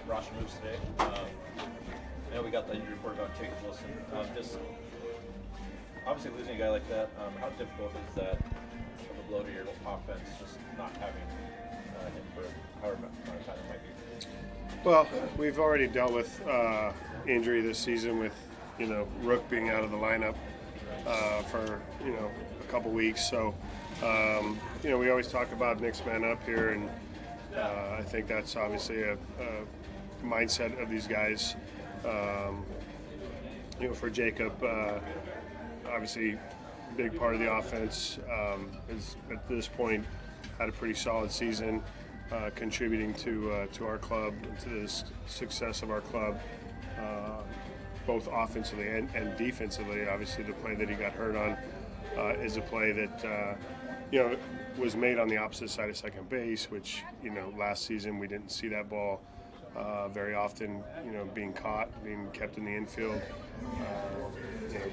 roster moves today. I know we got the injury report about Jacob Wilson. Just obviously losing a guy like that, how difficult is that of a blow to your offense, just not having him for however amount of time it might be? Well, we've already dealt with injury this season with, Rook being out of the lineup for, a couple weeks. So, we always talk about next man up here, and I think that's obviously a mindset of these guys. For Jacob, obviously, big part of the offense is at this point had a pretty solid season, contributing to our club, to the success of our club, both offensively and defensively. Obviously, the play that he got hurt on is a play that was made on the opposite side of second base, which last season we didn't see that ball very often, being caught, being kept in the infield.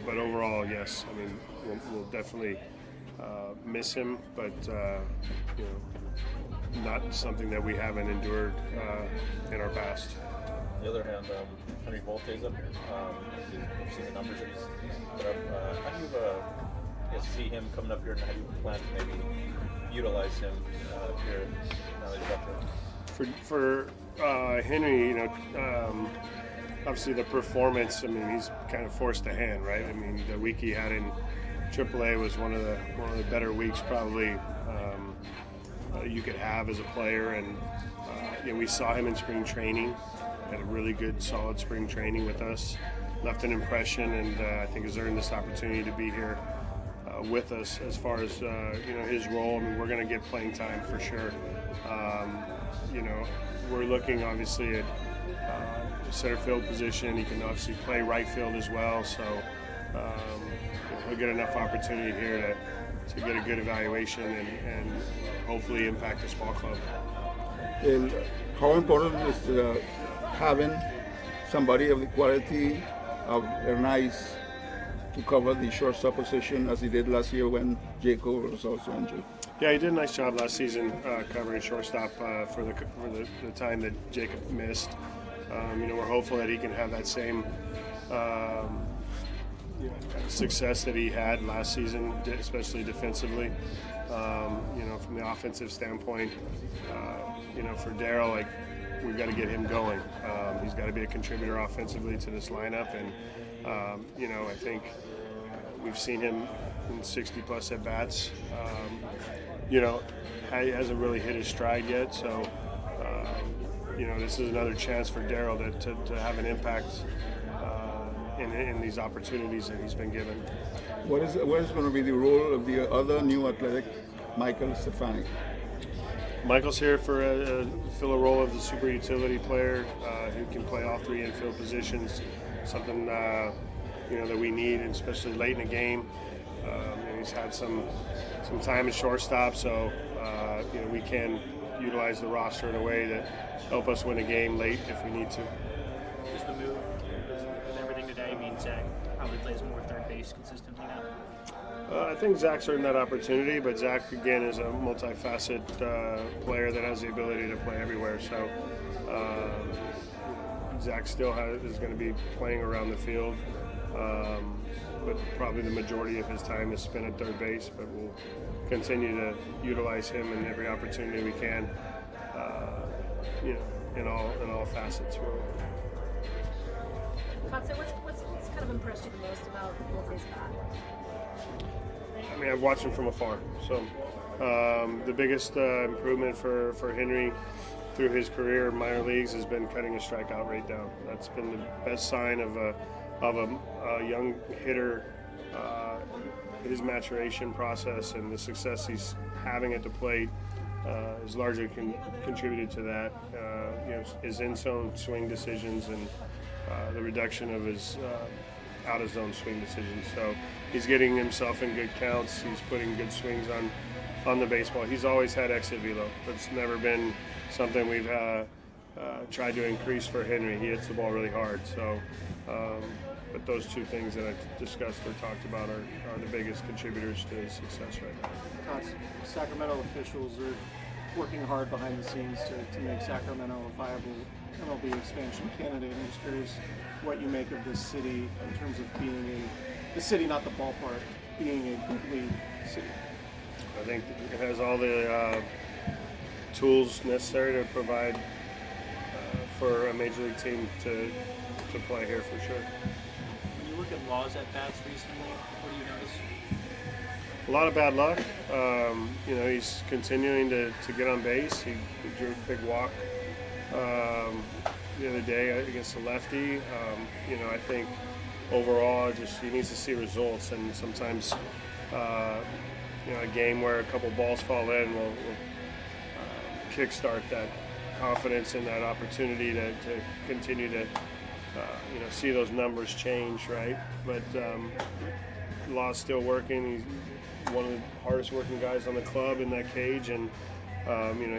But overall, yes, I mean, we'll definitely miss him, but not something that we haven't endured in our past. On the other hand, Henry Bolte is up here. You've seen the numbers that he's put up. How do you see him coming up here, and how do you plan to maybe utilize him here now that he's up here? For Henry, obviously the performance, I mean, he's kind of forced a hand, right? I mean, the week he had in AAA was one of the better weeks probably you could have as a player, and we saw him in spring training, had a really good, solid spring training with us, left an impression, and I think has earned this opportunity to be here with us. As far as his role, I mean, we're going to get playing time for sure. We're looking obviously at center field position. He can obviously play right field as well, so he'll get enough opportunity here to get a good evaluation and hopefully impact this ball club. And how important is having somebody of the quality of Hernais to cover the shortstop position as he did last year when Jacob was also injured? Yeah, he did a nice job last season covering shortstop for the time that Jacob missed. We're hopeful that he can have that same success that he had last season, especially defensively. From the offensive standpoint, for Daryl, we've got to get him going. He's got to be a contributor offensively to this lineup, and I think we've seen him in 60-plus at-bats. He hasn't really hit his stride yet, so this is another chance for Daryl to have an impact in these opportunities that he's been given. What is going to be the role of the other new athletic, Michael Stefanik? Michael's here for fill a role of the super utility player who can play all three infield positions, something that we need, especially late in the game. He's had some time at shortstop, so we can utilize the roster in a way that help us win a game late if we need to. Does the move and everything today mean Zach probably plays more third base consistently now? I think Zach's earned that opportunity, but Zach, again, is a multifaceted player that has the ability to play everywhere. So Zach still is going to be playing around the field, but probably the majority of his time is spent at third base. But we'll continue to utilize him in every opportunity we can, in all facets. Kotsay, what's kind of impressed you the most about Bolte's bat? I mean, I've watched him from afar. So the biggest improvement for Henry through his career in minor leagues has been cutting his strikeout rate down. That's been the best sign of a young hitter, his maturation process and the success he's having at the plate has largely contributed to that. His in-zone swing decisions and the reduction of his out-of-zone swing decisions. So he's getting himself in good counts. He's putting good swings on the baseball. He's always had exit velo. It's never been something we've tried to increase for Henry. He hits the ball really hard. So, but those two things that I discussed or talked about are the biggest contributors to his success right now. Sacramento officials are working hard behind the scenes to make Sacramento a viable MLB expansion candidate. I'm just curious what you make of this city in terms of being the city, not the ballpark, being a big league city. I think it has all the tools necessary to provide for a major league team to play here for sure. When you look at Law's at bats recently, what do you notice? A lot of bad luck. He's continuing to get on base. He drew a big walk the other day against a lefty. I think overall, just he needs to see results, and sometimes a game where a couple balls fall in will kickstart that confidence and that opportunity to continue to see those numbers change, right? But Law's still working. He's one of the hardest working guys on the club in that cage, and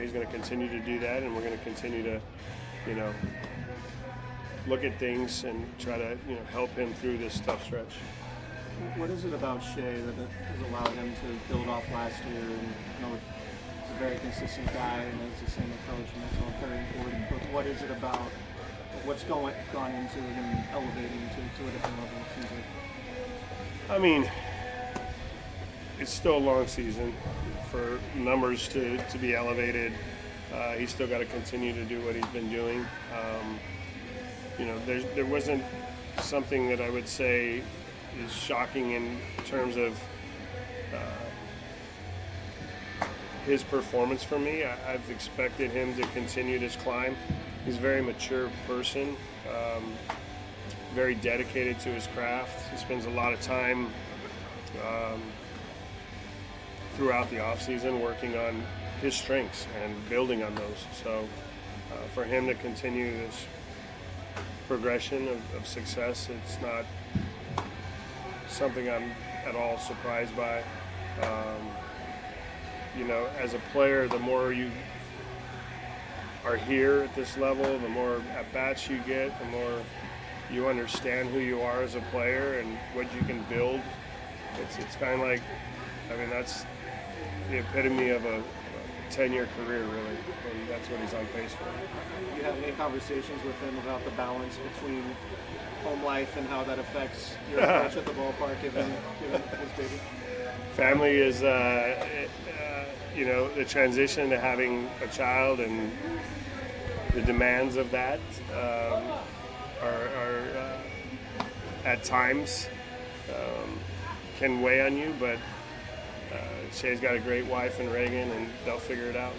he's going to continue to do that, and we're going to continue to look at things and try to help him through this tough stretch. What is it about Shea that has allowed him to build off last year? And he's a very consistent guy and has the same approach, and that's all very important. But what is it about what's gone into him elevating to a different level? It seems like. I mean, it's still a long season for numbers to be elevated. He's still got to continue to do what he's been doing. There wasn't something that I would say is shocking in terms of his performance for me. I've expected him to continue this climb. He's a very mature person, very dedicated to his craft. He spends a lot of time throughout the off-season working on his strengths and building on those. So for him to continue this progression of success, it's not something I'm at all surprised by. As a player, the more you are here at this level, the more at-bats you get, the more you understand who you are as a player and what you can build. It's kind of like, that's the epitome of a 10-year career, really, and that's what he's on pace for. You have any conversations with him about the balance between home life and how that affects your approach at the ballpark, given his baby? Family is, the transition to having a child and the demands of that are at times can weigh on you, but Shea's got a great wife in Reagan, and they'll figure it out.